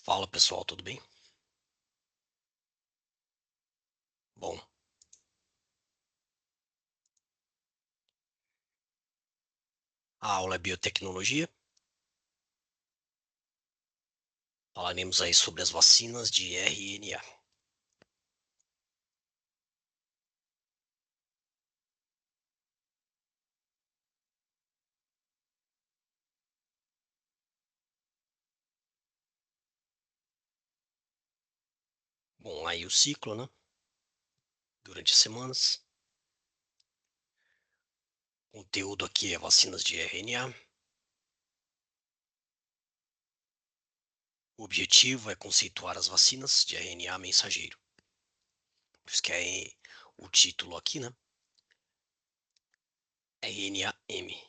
Fala pessoal, tudo bem? Bom, a aula é biotecnologia. Falaremos aí sobre as vacinas de RNA. Bom, aí o ciclo, né? Durante as semanas. O conteúdo aqui é vacinas de RNA. O objetivo é conceituar as vacinas de RNA mensageiro. Por isso que é o título aqui, né? RNA-M.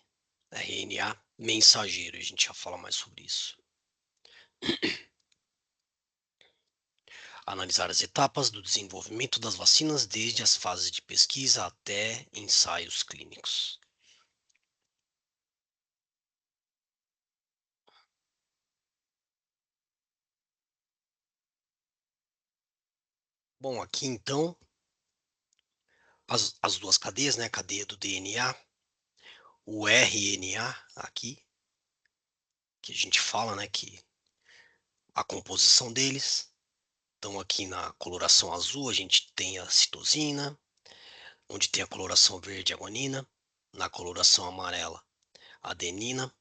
RNA mensageiro. A gente já fala mais sobre isso. Analisar as etapas do desenvolvimento das vacinas desde as fases de pesquisa até ensaios clínicos. Bom, aqui então, as duas cadeias, né? A cadeia do DNA, o RNA aqui, que a gente fala, né? Que a composição deles. Então, aqui na coloração azul, a gente tem a citosina, onde tem a coloração verde, a guanina, na coloração amarela, a adenina,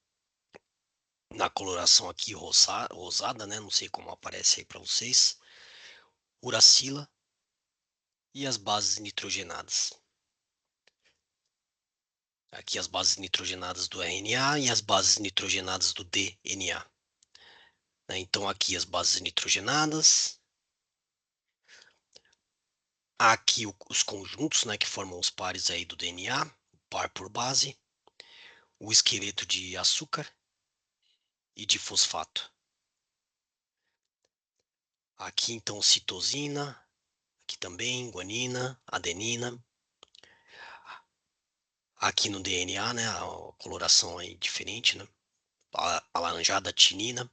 na coloração aqui rosada, né? Não sei como aparece aí para vocês, uracila e as bases nitrogenadas. Aqui as bases nitrogenadas do RNA e as bases nitrogenadas do DNA. Né? Então aqui as bases nitrogenadas, aqui os conjuntos, né, que formam os pares aí do DNA, par por base, o esqueleto de açúcar e de fosfato. Aqui então citosina, aqui também guanina, adenina. Aqui no DNA, né, a coloração aí diferente, né, alaranjada, tinina.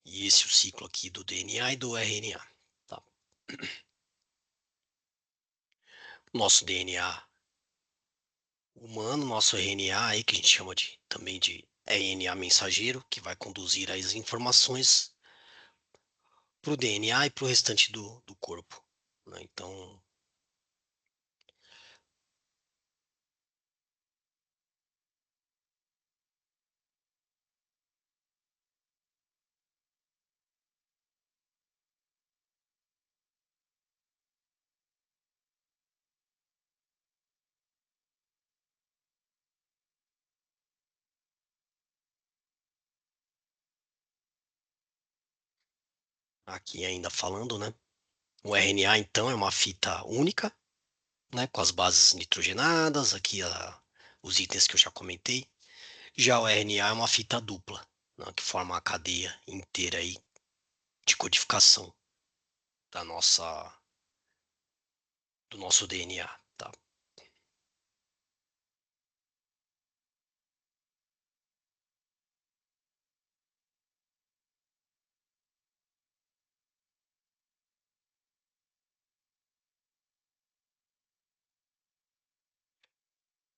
E esse é o ciclo aqui do DNA e do RNA. Tá? Nosso DNA humano, nosso RNA aí, que a gente chama também de RNA mensageiro, que vai conduzir as informações para o DNA e para o restante do corpo. Né? Então, aqui ainda falando, né? O RNA, então, é uma fita única, né? Com as bases nitrogenadas, aqui os itens que eu já comentei. Já o RNA é uma fita dupla, né? Que forma a cadeia inteira aí de codificação da do nosso DNA, tá?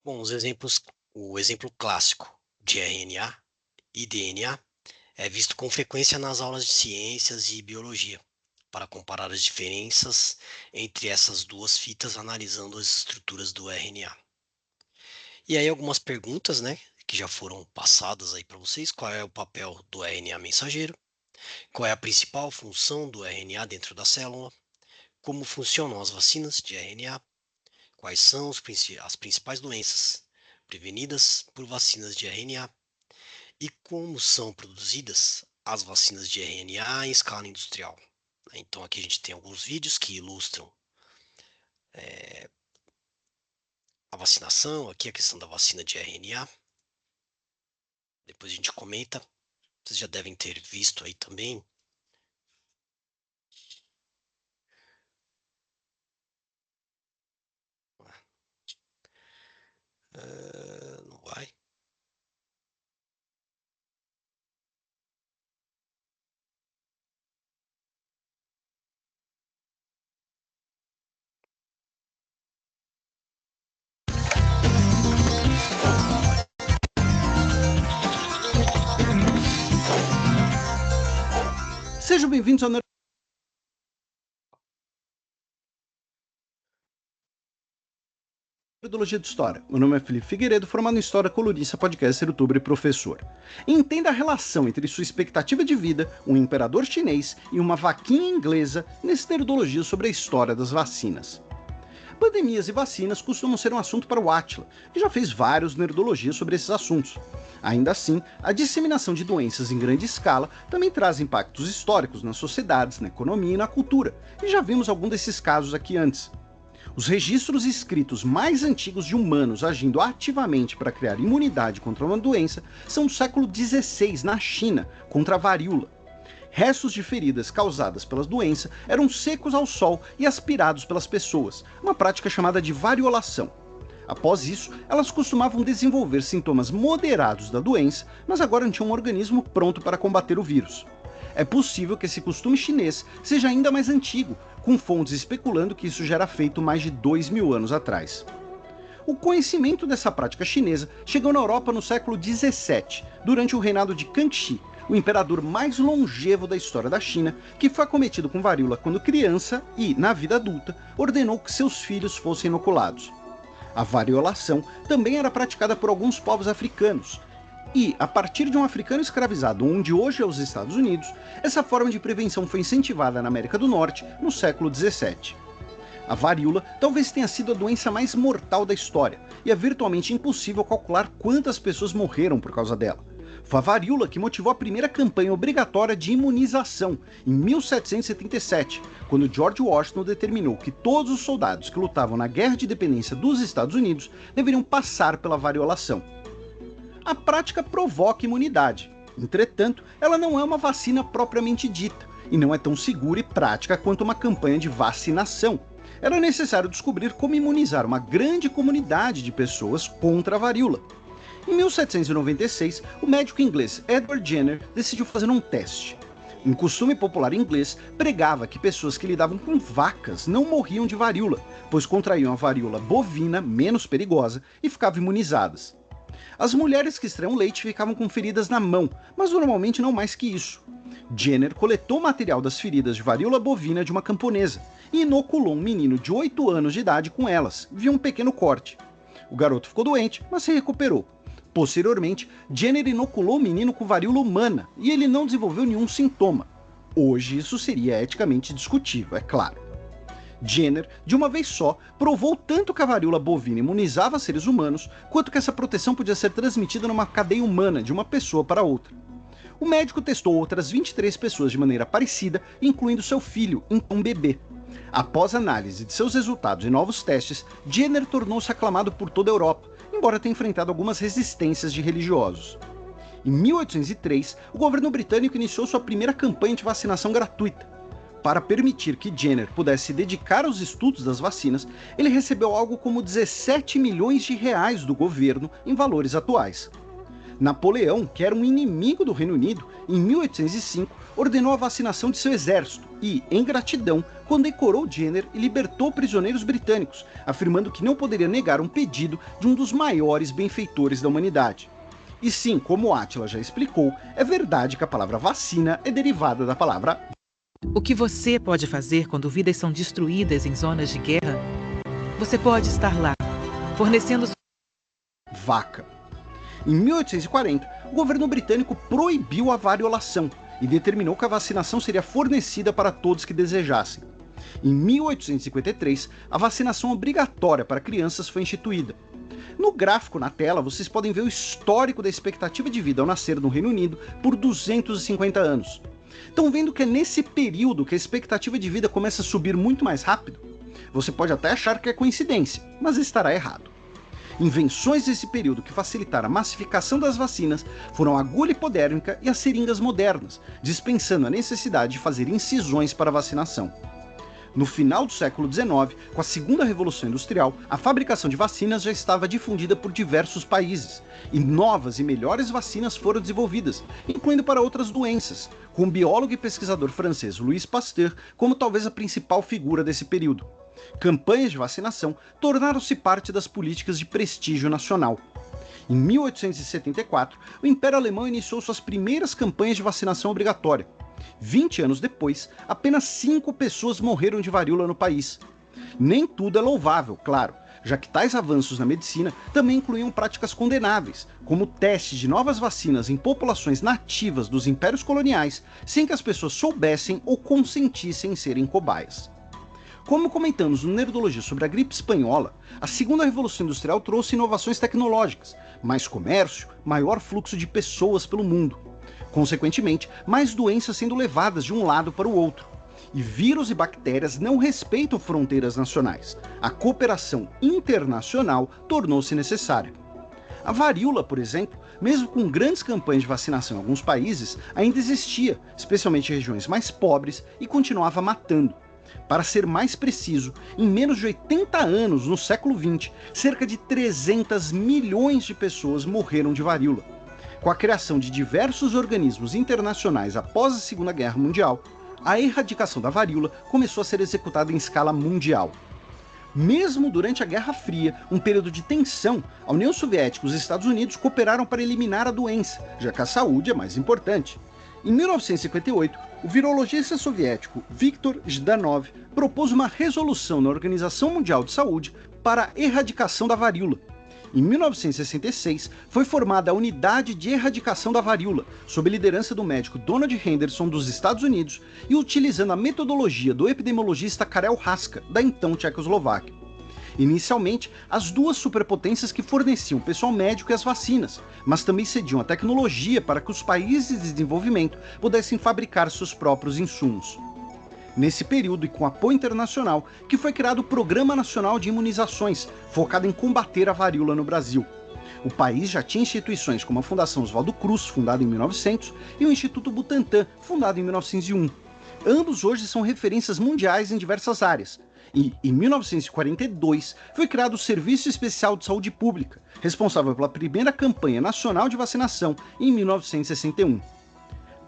Bom, o exemplo clássico de RNA e DNA é visto com frequência nas aulas de ciências e biologia, para comparar as diferenças entre essas duas fitas analisando as estruturas do RNA. E aí algumas perguntas, né, que já foram passadas aí para vocês. Qual é o papel do RNA mensageiro? Qual é a principal função do RNA dentro da célula? Como funcionam as vacinas de RNA? Quais são as principais doenças prevenidas por vacinas de RNA? E como são produzidas as vacinas de RNA em escala industrial? Então aqui a gente tem alguns vídeos que ilustram a vacinação, aqui a questão da vacina de RNA. Depois a gente comenta. Vocês já devem ter visto aí também. Não vai. bem-vindos ao Nerdologia de História. Meu nome é Felipe Figueiredo, formado em História, colunista, podcaster, youtuber e professor. Entenda a relação entre sua expectativa de vida, um imperador chinês e uma vaquinha inglesa nesse Nerdologia sobre a história das vacinas. Pandemias e vacinas costumam ser um assunto para o Átila, que já fez vários nerdologias sobre esses assuntos. Ainda assim, a disseminação de doenças em grande escala também traz impactos históricos nas sociedades, na economia e na cultura, e já vimos algum desses casos aqui antes. Os registros escritos mais antigos de humanos agindo ativamente para criar imunidade contra uma doença são do século XVI, na China, contra a varíola. Restos de feridas causadas pela doença eram secos ao sol e aspirados pelas pessoas, uma prática chamada de variolação. Após isso, elas costumavam desenvolver sintomas moderados da doença, mas agora tinham um organismo pronto para combater o vírus. É possível que esse costume chinês seja ainda mais antigo, com fontes especulando que isso já era feito mais de 2000 anos atrás. O conhecimento dessa prática chinesa chegou na Europa no século XVII, durante o reinado de Kangxi, o imperador mais longevo da história da China, que foi acometido com varíola quando criança e, na vida adulta, ordenou que seus filhos fossem inoculados. A variolação também era praticada por alguns povos africanos, e, a partir de um africano escravizado onde hoje é os Estados Unidos, essa forma de prevenção foi incentivada na América do Norte no século XVII. A varíola talvez tenha sido a doença mais mortal da história, e é virtualmente impossível calcular quantas pessoas morreram por causa dela. Foi a varíola que motivou a primeira campanha obrigatória de imunização, em 1777, quando George Washington determinou que todos os soldados que lutavam na Guerra de Independência dos Estados Unidos deveriam passar pela variolação. A prática provoca imunidade. Entretanto, ela não é uma vacina propriamente dita, e não é tão segura e prática quanto uma campanha de vacinação. Era necessário descobrir como imunizar uma grande comunidade de pessoas contra a varíola. Em 1796, o médico inglês Edward Jenner decidiu fazer um teste. Um costume popular inglês pregava que pessoas que lidavam com vacas não morriam de varíola, pois contraíam a varíola bovina, menos perigosa, e ficavam imunizadas. As mulheres que extraíam leite ficavam com feridas na mão, mas normalmente não mais que isso. Jenner coletou o material das feridas de varíola bovina de uma camponesa e inoculou um menino de 8 anos de idade com elas, via um pequeno corte. O garoto ficou doente, mas se recuperou. Posteriormente, Jenner inoculou o menino com varíola humana e ele não desenvolveu nenhum sintoma. Hoje isso seria eticamente discutível, é claro. Jenner, de uma vez só, provou tanto que a varíola bovina imunizava seres humanos, quanto que essa proteção podia ser transmitida numa cadeia humana de uma pessoa para outra. O médico testou outras 23 pessoas de maneira parecida, incluindo seu filho, então um bebê. Após análise de seus resultados e novos testes, Jenner tornou-se aclamado por toda a Europa, embora tenha enfrentado algumas resistências de religiosos. Em 1803, o governo britânico iniciou sua primeira campanha de vacinação gratuita. Para permitir que Jenner pudesse se dedicar aos estudos das vacinas, ele recebeu algo como 17 milhões de reais do governo em valores atuais. Napoleão, que era um inimigo do Reino Unido, em 1805 ordenou a vacinação de seu exército e, em gratidão, condecorou Jenner e libertou prisioneiros britânicos, afirmando que não poderia negar um pedido de um dos maiores benfeitores da humanidade. E sim, como Átila já explicou, é verdade que a palavra vacina é derivada da palavra. O que você pode fazer quando vidas são destruídas em zonas de guerra? Você pode estar lá, fornecendo vaca. Em 1840, o governo britânico proibiu a variolação e determinou que a vacinação seria fornecida para todos que desejassem. Em 1853, a vacinação obrigatória para crianças foi instituída. No gráfico na tela, vocês podem ver o histórico da expectativa de vida ao nascer no Reino Unido por 250 anos. Estão vendo que é nesse período que a expectativa de vida começa a subir muito mais rápido? Você pode até achar que é coincidência, mas estará errado. Invenções desse período que facilitaram a massificação das vacinas foram a agulha hipodérmica e as seringas modernas, dispensando a necessidade de fazer incisões para a vacinação. No final do século XIX, com a segunda revolução industrial, a fabricação de vacinas já estava difundida por diversos países, e novas e melhores vacinas foram desenvolvidas, incluindo para outras doenças, com o biólogo e pesquisador francês Louis Pasteur como talvez a principal figura desse período. Campanhas de vacinação tornaram-se parte das políticas de prestígio nacional. Em 1874, o Império Alemão iniciou suas primeiras campanhas de vacinação obrigatória. 20 anos depois, apenas 5 pessoas morreram de varíola no país. Nem tudo é louvável, claro, já que tais avanços na medicina também incluíam práticas condenáveis, como o teste de novas vacinas em populações nativas dos impérios coloniais, sem que as pessoas soubessem ou consentissem em serem cobaias. Como comentamos no Nerdologia sobre a gripe espanhola, a segunda revolução industrial trouxe inovações tecnológicas, mais comércio, maior fluxo de pessoas pelo mundo. Consequentemente, mais doenças sendo levadas de um lado para o outro. E vírus e bactérias não respeitam fronteiras nacionais. A cooperação internacional tornou-se necessária. A varíola, por exemplo, mesmo com grandes campanhas de vacinação em alguns países, ainda existia, especialmente em regiões mais pobres, e continuava matando. Para ser mais preciso, em menos de 80 anos, no século XX, cerca de 300 milhões de pessoas morreram de varíola. Com a criação de diversos organismos internacionais após a Segunda Guerra Mundial, a erradicação da varíola começou a ser executada em escala mundial. Mesmo durante a Guerra Fria, um período de tensão, a União Soviética e os Estados Unidos cooperaram para eliminar a doença, já que a saúde é mais importante. Em 1958, o virologista soviético Viktor Zhdanov propôs uma resolução na Organização Mundial de Saúde para a erradicação da varíola. Em 1966, foi formada a Unidade de Erradicação da Varíola, sob a liderança do médico Donald Henderson dos Estados Unidos e utilizando a metodologia do epidemiologista Karel Haska, da então Tchecoslováquia. Inicialmente, as duas superpotências que forneciam o pessoal médico e as vacinas, mas também cediam a tecnologia para que os países de desenvolvimento pudessem fabricar seus próprios insumos. Nesse período e com apoio internacional, que foi criado o Programa Nacional de Imunizações, focado em combater a varíola no Brasil. O país já tinha instituições como a Fundação Oswaldo Cruz, fundada em 1900, e o Instituto Butantan, fundado em 1901. Ambos hoje são referências mundiais em diversas áreas. E, em 1942, foi criado o Serviço Especial de Saúde Pública, responsável pela primeira campanha nacional de vacinação em 1961.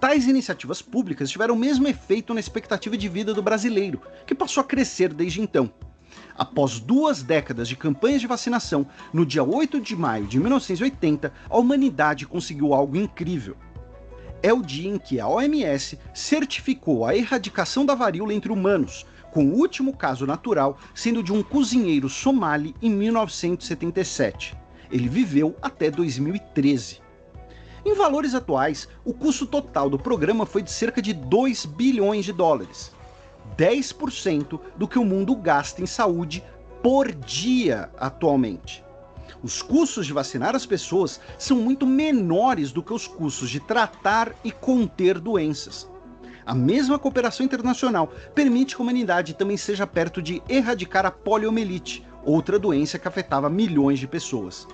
Tais iniciativas públicas tiveram o mesmo efeito na expectativa de vida do brasileiro, que passou a crescer desde então. Após 2 décadas de campanhas de vacinação, no dia 8 de maio de 1980, a humanidade conseguiu algo incrível. É o dia em que a OMS certificou a erradicação da varíola entre humanos, com o último caso natural sendo de um cozinheiro somali em 1977. Ele viveu até 2013. Em valores atuais, o custo total do programa foi de cerca de 2 bilhões de dólares. 10% do que o mundo gasta em saúde por dia atualmente. Os custos de vacinar as pessoas são muito menores do que os custos de tratar e conter doenças. A mesma cooperação internacional permite que a humanidade também seja perto de erradicar a poliomielite, outra doença que afetava milhões de pessoas.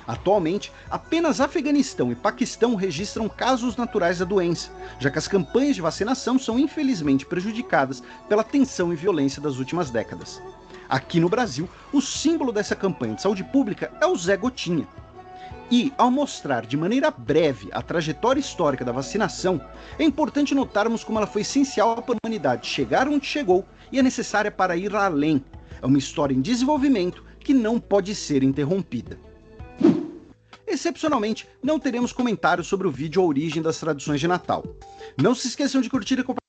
Atualmente, apenas Afeganistão e Paquistão registram casos naturais da doença, já que as campanhas de vacinação são infelizmente prejudicadas pela tensão e violência das últimas décadas. Aqui no Brasil, o símbolo dessa campanha de saúde pública é o Zé Gotinha. E, ao mostrar de maneira breve a trajetória histórica da vacinação, é importante notarmos como ela foi essencial para a humanidade chegar onde chegou e é necessária para ir além. É uma história em desenvolvimento que não pode ser interrompida. Excepcionalmente, não teremos comentários sobre o vídeo A Origem das Tradições de Natal. Não se esqueçam de curtir e compartilhar.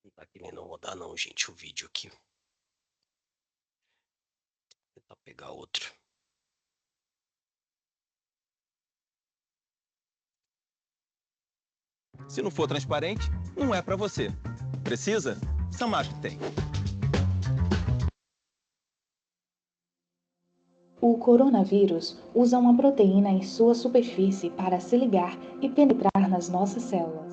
Não tá querendo rodar não, gente, o vídeo aqui. Vou tentar pegar outro. Se não for transparente, não é para você. Precisa? Samarco tem. O coronavírus usa uma proteína em sua superfície para se ligar e penetrar nas nossas células.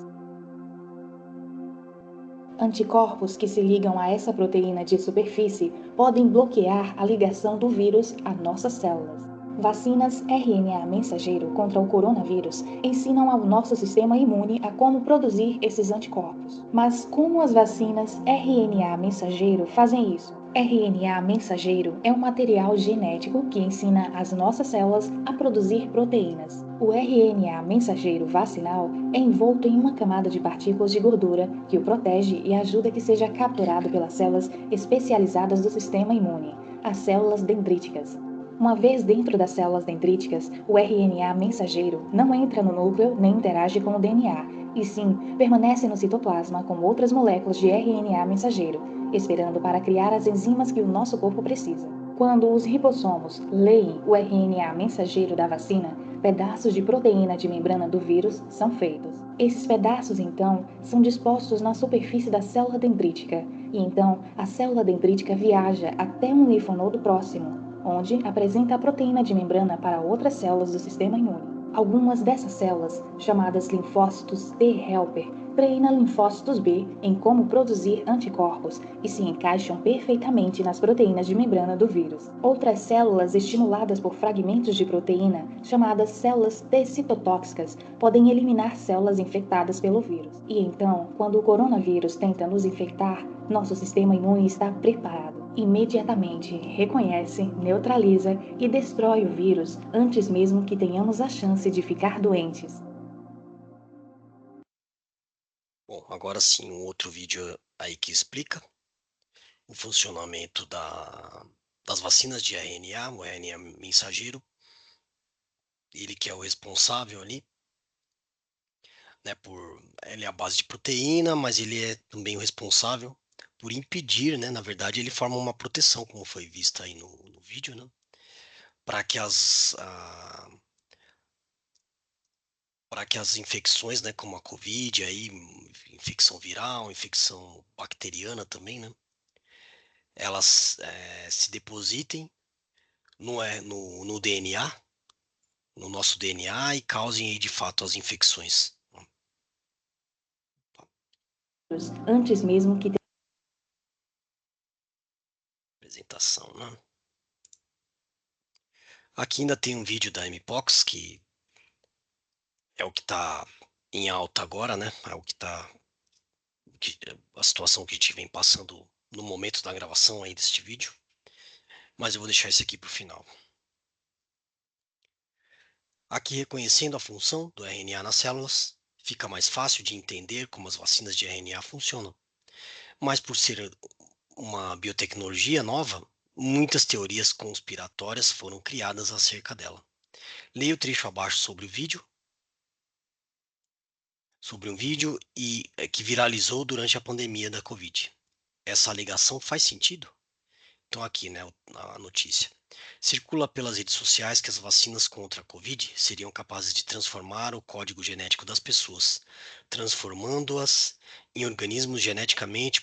Anticorpos que se ligam a essa proteína de superfície podem bloquear a ligação do vírus a nossas células. Vacinas RNA mensageiro contra o coronavírus ensinam ao nosso sistema imune a como produzir esses anticorpos. Mas como as vacinas RNA mensageiro fazem isso? RNA mensageiro é um material genético que ensina as nossas células a produzir proteínas. O RNA mensageiro vacinal é envolto em uma camada de partículas de gordura que o protege e ajuda que seja capturado pelas células especializadas do sistema imune, as células dendríticas. Uma vez dentro das células dendríticas, o RNA mensageiro não entra no núcleo nem interage com o DNA, e sim permanece no citoplasma com outras moléculas de RNA mensageiro, esperando para criar as enzimas que o nosso corpo precisa. Quando os ribossomos leem o RNA mensageiro da vacina, pedaços de proteína de membrana do vírus são feitos. Esses pedaços, então, são dispostos na superfície da célula dendrítica, e então a célula dendrítica viaja até um linfonodo próximo, onde apresenta a proteína de membrana para outras células do sistema imune. Algumas dessas células, chamadas linfócitos T helper, treinam linfócitos B em como produzir anticorpos e se encaixam perfeitamente nas proteínas de membrana do vírus. Outras células estimuladas por fragmentos de proteína, chamadas células T citotóxicas, podem eliminar células infectadas pelo vírus. E então, quando o coronavírus tenta nos infectar, nosso sistema imune está preparado. Imediatamente reconhece, neutraliza e destrói o vírus antes mesmo que tenhamos a chance de ficar doentes. Bom, agora sim, um outro vídeo aí que explica o funcionamento das vacinas de RNA, o RNA mensageiro. Ele que é o responsável ali, né, ele é a base de proteína, mas ele é também o responsável por impedir, né, na verdade ele forma uma proteção, como foi visto aí no vídeo, né, para que para que as infecções, né, como a Covid, aí, infecção viral, infecção bacteriana também, né, elas se depositem no DNA, no nosso DNA e causem aí de fato as infecções. Antes mesmo que Apresentação, né? Aqui ainda tem um vídeo da Mpox, que é o que está em alta agora, né? É o que está a situação que a gente vem passando no momento da gravação aí deste vídeo. Mas eu vou deixar esse aqui para o final. Aqui, reconhecendo a função do RNA nas células, fica mais fácil de entender como as vacinas de RNA funcionam. Mas por ser uma biotecnologia nova, muitas teorias conspiratórias foram criadas acerca dela. Leia o trecho abaixo sobre um vídeo que viralizou durante a pandemia da Covid. Essa alegação faz sentido? Então aqui, né, a notícia. Circula pelas redes sociais que as vacinas contra a Covid seriam capazes de transformar o código genético das pessoas, transformando-as em organismos geneticamente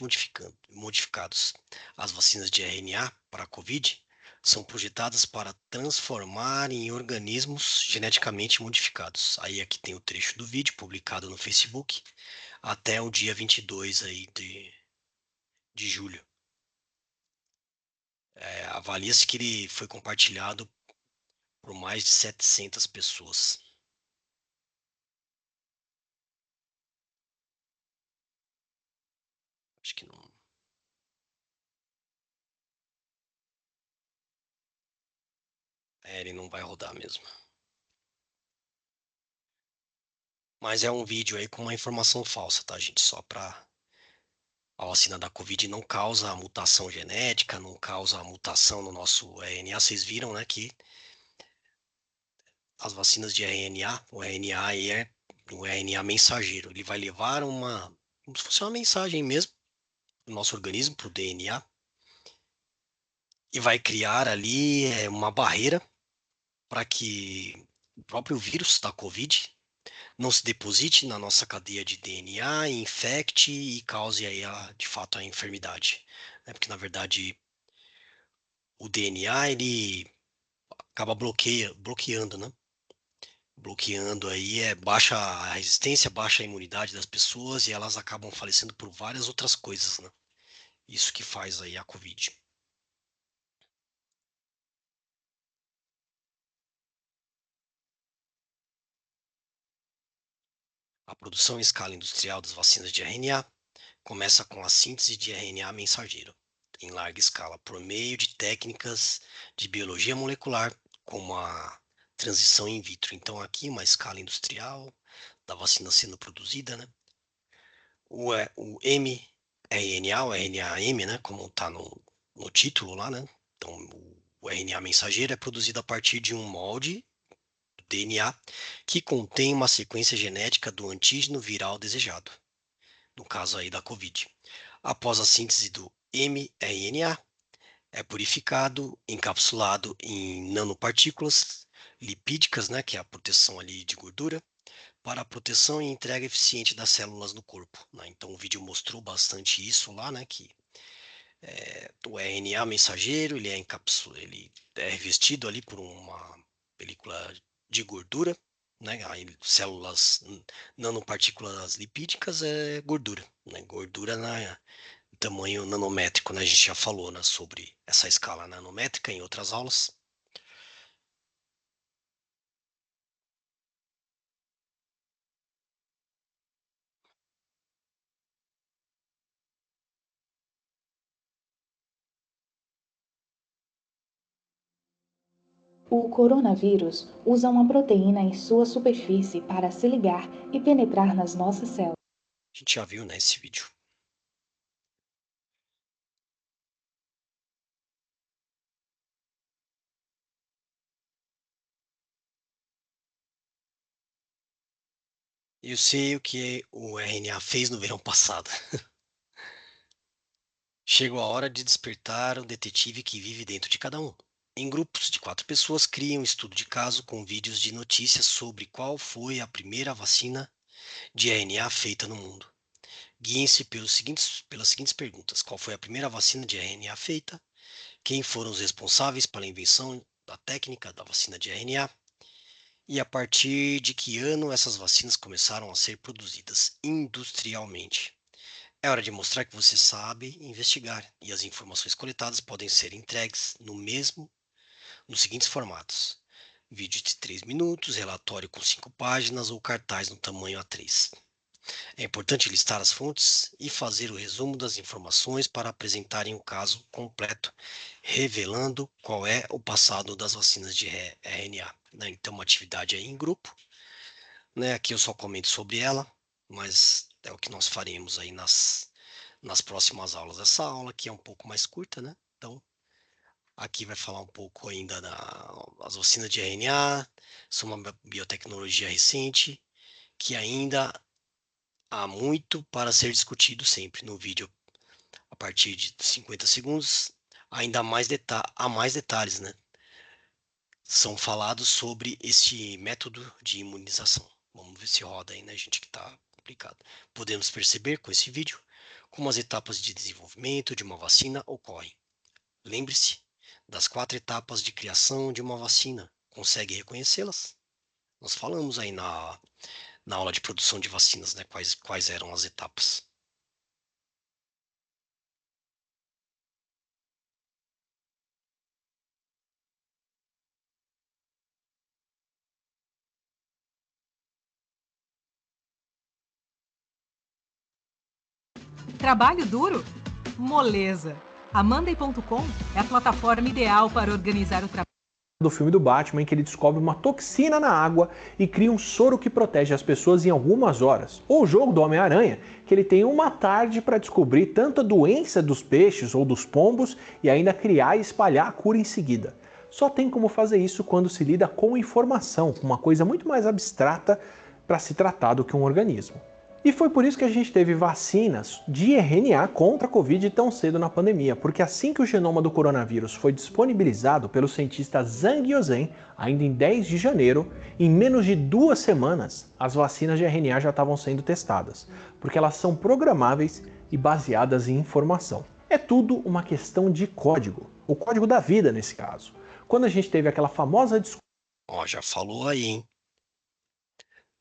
modificados. As vacinas de RNA para a Covid são projetadas para transformar em organismos geneticamente modificados. Aí aqui tem o trecho do vídeo publicado no Facebook até o dia 22 aí de julho. Avalia-se que ele foi compartilhado por mais de 700 pessoas. Acho que não. Ele não vai rodar mesmo. Mas é um vídeo aí com uma informação falsa, tá, gente? Só para a vacina da Covid não causa mutação genética, não causa mutação no nosso RNA. Vocês viram, né, que as vacinas de RNA, o RNA aí é o RNA mensageiro. Ele vai levar como se fosse uma mensagem mesmo do nosso organismo para o DNA e vai criar ali uma barreira para que o próprio vírus da Covid não se deposite na nossa cadeia de DNA, infecte e cause aí de fato a enfermidade. Porque na verdade o DNA ele acaba bloqueando, né? Bloqueando aí, baixa a resistência, baixa a imunidade das pessoas e elas acabam falecendo por várias outras coisas, né? Isso que faz aí a Covid. A produção em escala industrial das vacinas de RNA começa com a síntese de RNA mensageiro em larga escala por meio de técnicas de biologia molecular, como a transição in vitro. Então, aqui, uma escala industrial da vacina sendo produzida, né? O mRNA, o RNA-M, né? Como está no título lá, né? Então, o RNA mensageiro é produzido a partir de um molde DNA que contém uma sequência genética do antígeno viral desejado, no caso aí da COVID. Após a síntese do mRNA, é purificado, encapsulado em nanopartículas lipídicas, né, que é a proteção ali de gordura, para a proteção e entrega eficiente das células no corpo, né? Então o vídeo mostrou bastante isso lá, né, que o RNA mensageiro, ele é revestido ali por uma película de gordura, né? Aí, células nanopartículas lipídicas é gordura, né? Gordura na tamanho nanométrico, né? A gente já falou, né, sobre essa escala nanométrica em outras aulas. O coronavírus usa uma proteína em sua superfície para se ligar e penetrar nas nossas células. A gente já viu, né, esse vídeo. Eu sei o que o RNA fez no verão passado. Chegou a hora de despertar o detetive que vive dentro de cada um. Em grupos de 4 pessoas, criem um estudo de caso com vídeos de notícias sobre qual foi a primeira vacina de RNA feita no mundo. Guiem-se pelas seguintes perguntas: qual foi a primeira vacina de RNA feita? Quem foram os responsáveis pela invenção da técnica da vacina de RNA? E a partir de que ano essas vacinas começaram a ser produzidas industrialmente? É hora de mostrar que você sabe investigar e as informações coletadas podem ser entregues nos seguintes formatos: vídeo de 3 minutos, relatório com 5 páginas ou cartaz no tamanho A3. É importante listar as fontes e fazer o resumo das informações para apresentarem o caso completo, revelando qual é o passado das vacinas de RNA. Né? Então, uma atividade aí em grupo. Né? Aqui eu só comento sobre ela, mas é o que nós faremos aí nas próximas aulas. Essa aula aqui é um pouco mais curta, né? Então, aqui vai falar um pouco ainda das vacinas de RNA, são uma biotecnologia recente, que ainda há muito para ser discutido sempre no vídeo. A partir de 50 segundos, ainda há mais detalhes, né? São falados sobre este método de imunização. Vamos ver se roda aí, né, gente, que está complicado. Podemos perceber com esse vídeo como as etapas de desenvolvimento de uma vacina ocorrem. Lembre-se das 4 etapas de criação de uma vacina. Consegue reconhecê-las? Nós falamos aí na aula de produção de vacinas, né, quais eram as etapas. Trabalho duro? Moleza. A Monday.com é a plataforma ideal para organizar o trabalho. Do filme do Batman, em que ele descobre uma toxina na água e cria um soro que protege as pessoas em algumas horas. Ou o jogo do Homem-Aranha, que ele tem uma tarde para descobrir tanto a doença dos peixes ou dos pombos e ainda criar e espalhar a cura em seguida. Só tem como fazer isso quando se lida com informação, com uma coisa muito mais abstrata para se tratar do que um organismo. E foi por isso que a gente teve vacinas de RNA contra a Covid tão cedo na pandemia, porque assim que o genoma do coronavírus foi disponibilizado pelo cientista Zhang Youzen, ainda em 10 de janeiro, em menos de 2 semanas, as vacinas de RNA já estavam sendo testadas, porque elas são programáveis e baseadas em informação. É tudo uma questão de código, o código da vida nesse caso. quando a gente teve aquela famosa Ó, já falou aí, hein?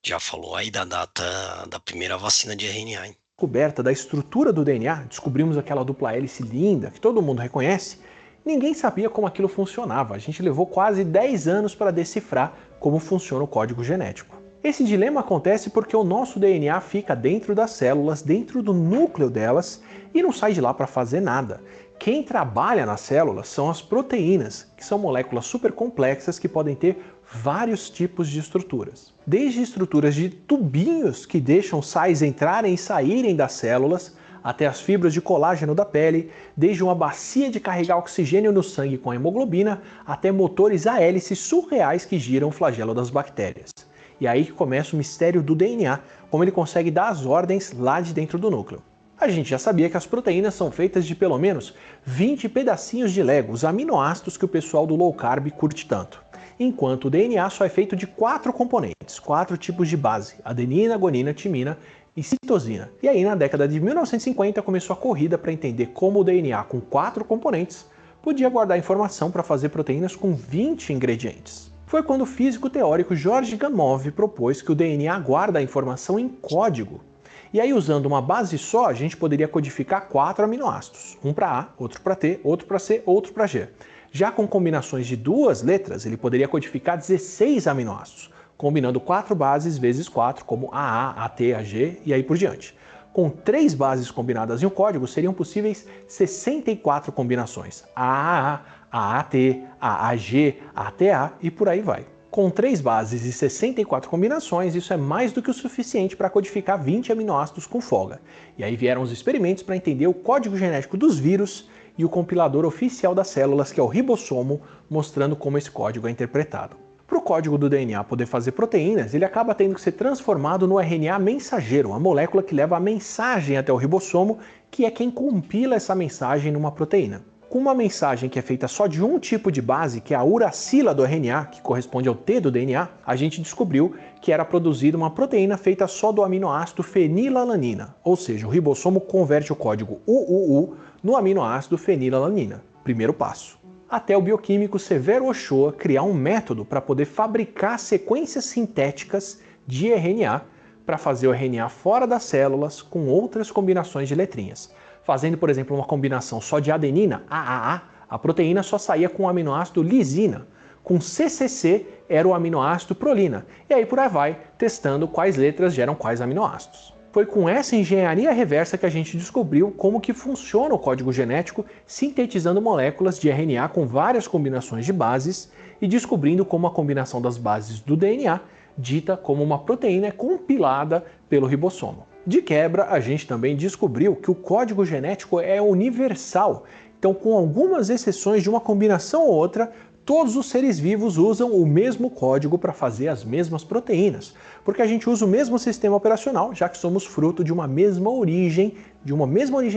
Já falou aí da data da primeira vacina de RNA, hein? descoberta da estrutura do DNA, descobrimos aquela dupla hélice linda que todo mundo reconhece, ninguém sabia como aquilo funcionava. A gente levou quase 10 anos para decifrar como funciona o código genético. Esse dilema acontece porque o nosso DNA fica dentro das células, dentro do núcleo delas, e não sai de lá para fazer nada. Quem trabalha nas células são as proteínas, que são moléculas super complexas que podem ter vários tipos de estruturas. Desde estruturas de tubinhos que deixam sais entrarem e saírem das células, até as fibras de colágeno da pele, desde uma bacia de carregar oxigênio no sangue com a hemoglobina, até motores a hélice surreais que giram o flagelo das bactérias. E aí que começa o mistério do DNA, como ele consegue dar as ordens lá de dentro do núcleo. A gente já sabia que as proteínas são feitas de pelo menos 20 pedacinhos de Lego, os aminoácidos que o pessoal do low carb curte tanto. Enquanto o DNA só é feito de 4 componentes, 4 tipos de base: adenina, guanina, timina e citosina. E aí na década de 1950 começou a corrida para entender como o DNA com 4 componentes podia guardar informação para fazer proteínas com 20 ingredientes. Foi quando o físico teórico George Gamow propôs que o DNA guarda a informação em código. E aí, usando uma base só, a gente poderia codificar 4 aminoácidos. Um para A, outro para T, outro para C, outro para G. Já com combinações de 2 letras, ele poderia codificar 16 aminoácidos, combinando 4 bases vezes 4, como AA, AT, AG e aí por diante. Com 3 bases combinadas em um código, seriam possíveis 64 combinações: AAA, AAT, AAG, ATA e por aí vai. Com 3 bases e 64 combinações, isso é mais do que o suficiente para codificar 20 aminoácidos com folga. E aí vieram os experimentos para entender o código genético dos vírus e o compilador oficial das células, que é o ribossomo, mostrando como esse código é interpretado. Para o código do DNA poder fazer proteínas, ele acaba tendo que ser transformado no RNA mensageiro, a molécula que leva a mensagem até o ribossomo, que é quem compila essa mensagem numa proteína. Com uma mensagem que é feita só de um tipo de base, que é a uracila do RNA, que corresponde ao T do DNA, a gente descobriu que era produzida uma proteína feita só do aminoácido fenilalanina, ou seja, o ribossomo converte o código UUU no aminoácido fenilalanina. Primeiro passo. Até o bioquímico Severo Ochoa criar um método para poder fabricar sequências sintéticas de RNA para fazer o RNA fora das células com outras combinações de letrinhas. Fazendo, por exemplo, uma combinação só de adenina, AAA, a proteína só saía com o aminoácido lisina. Com CCC era o aminoácido prolina. E aí por aí vai, testando quais letras geram quais aminoácidos. Foi com essa engenharia reversa que a gente descobriu como que funciona o código genético, sintetizando moléculas de RNA com várias combinações de bases e descobrindo como a combinação das bases do DNA dita como uma proteína é compilada pelo ribossomo. De quebra, a gente também descobriu que o código genético é universal. Então, com algumas exceções de uma combinação ou outra, todos os seres vivos usam o mesmo código para fazer as mesmas proteínas, porque a gente usa o mesmo sistema operacional, já que somos fruto de uma mesma origem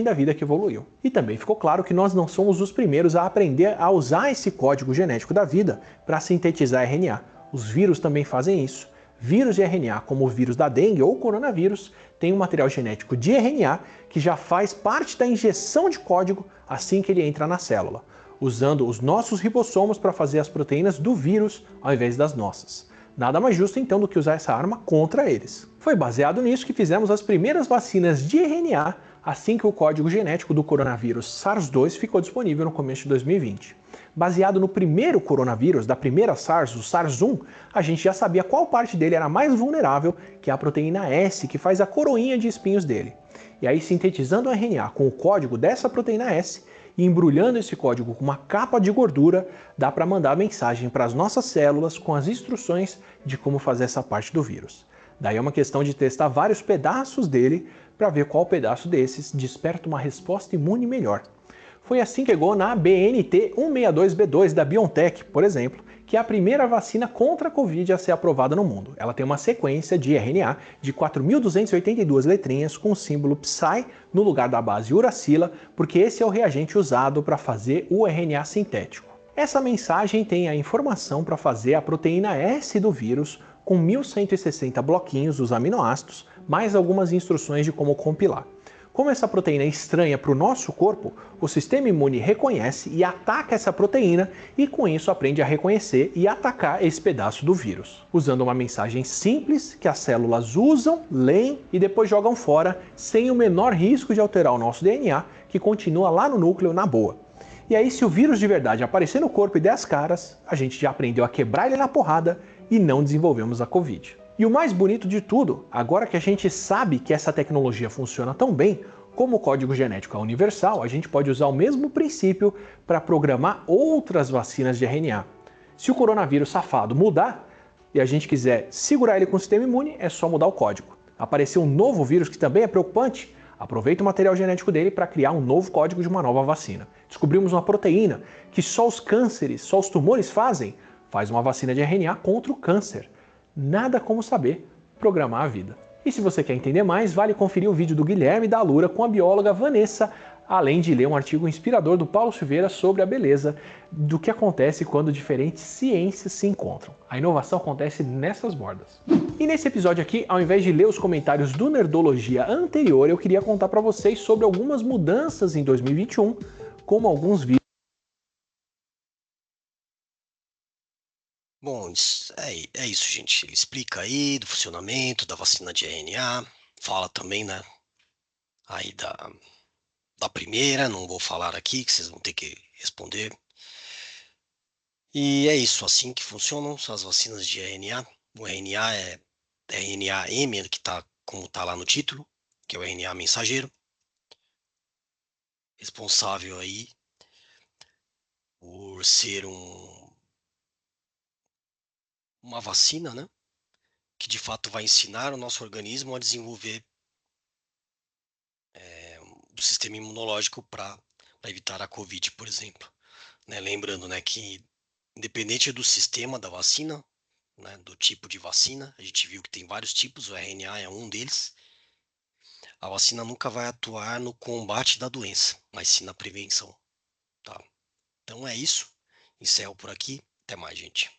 da vida que evoluiu. E também ficou claro que nós não somos os primeiros a aprender a usar esse código genético da vida para sintetizar RNA. Os vírus também fazem isso. Vírus de RNA, como o vírus da dengue ou coronavírus, tem um material genético de RNA que já faz parte da injeção de código assim que ele entra na célula, usando os nossos ribossomos para fazer as proteínas do vírus ao invés das nossas. Nada mais justo então do que usar essa arma contra eles. Foi baseado nisso que fizemos as primeiras vacinas de RNA assim que o código genético do coronavírus SARS-2 ficou disponível no começo de 2020. Baseado no primeiro coronavírus, da primeira SARS, o SARS-1, a gente já sabia qual parte dele era mais vulnerável, que é a proteína S, que faz a coroinha de espinhos dele. E aí, sintetizando o RNA com o código dessa proteína S e embrulhando esse código com uma capa de gordura, dá para mandar a mensagem para as nossas células com as instruções de como fazer essa parte do vírus. Daí é uma questão de testar vários pedaços dele para ver qual pedaço desses desperta uma resposta imune melhor. Foi assim que chegou na BNT162b2 da BioNTech, por exemplo, que é a primeira vacina contra a Covid a ser aprovada no mundo. Ela tem uma sequência de RNA de 4.282 letrinhas com o símbolo Psi no lugar da base uracila, porque esse é o reagente usado para fazer o RNA sintético. Essa mensagem tem a informação para fazer a proteína S do vírus com 1.160 bloquinhos, os aminoácidos, mais algumas instruções de como compilar. Como essa proteína é estranha para o nosso corpo, o sistema imune reconhece e ataca essa proteína e com isso aprende a reconhecer e atacar esse pedaço do vírus, usando uma mensagem simples que as células usam, leem e depois jogam fora sem o menor risco de alterar o nosso DNA, que continua lá no núcleo na boa. E aí, se o vírus de verdade aparecer no corpo e der as caras, a gente já aprendeu a quebrar ele na porrada e não desenvolvemos a Covid. E o mais bonito de tudo, agora que a gente sabe que essa tecnologia funciona tão bem, como o código genético é universal, a gente pode usar o mesmo princípio para programar outras vacinas de RNA. Se o coronavírus safado mudar e a gente quiser segurar ele com o sistema imune, é só mudar o código. Apareceu um novo vírus que também é preocupante? Aproveita o material genético dele para criar um novo código de uma nova vacina. Descobrimos uma proteína que só os cânceres, só os tumores fazem? Faz uma vacina de RNA contra o câncer. Nada como saber programar a vida. E se você quer entender mais, vale conferir o vídeo do Guilherme da Alura com a bióloga Vanessa, além de ler um artigo inspirador do Paulo Silveira sobre a beleza do que acontece quando diferentes ciências se encontram. A inovação acontece nessas bordas. E nesse episódio aqui, ao invés de ler os comentários do Nerdologia anterior, eu queria contar para vocês sobre algumas mudanças em 2021, como alguns vídeos. Bom, é isso, gente. Ele explica aí do funcionamento da vacina de RNA, fala também, né, aí da primeira, não vou falar aqui, que vocês vão ter que responder. E é isso, assim que funcionam as vacinas de RNA. O RNA é RNA-M, que como está lá no título, que é o RNA mensageiro, responsável aí por ser uma vacina, né, que de fato vai ensinar o nosso organismo a desenvolver o sistema imunológico para evitar a Covid, por exemplo. Né, lembrando, né, que independente do sistema da vacina, né, do tipo de vacina, a gente viu que tem vários tipos, o RNA é um deles, a vacina nunca vai atuar no combate da doença, mas sim na prevenção. Tá? Então é isso. Encerro por aqui. Até mais, gente.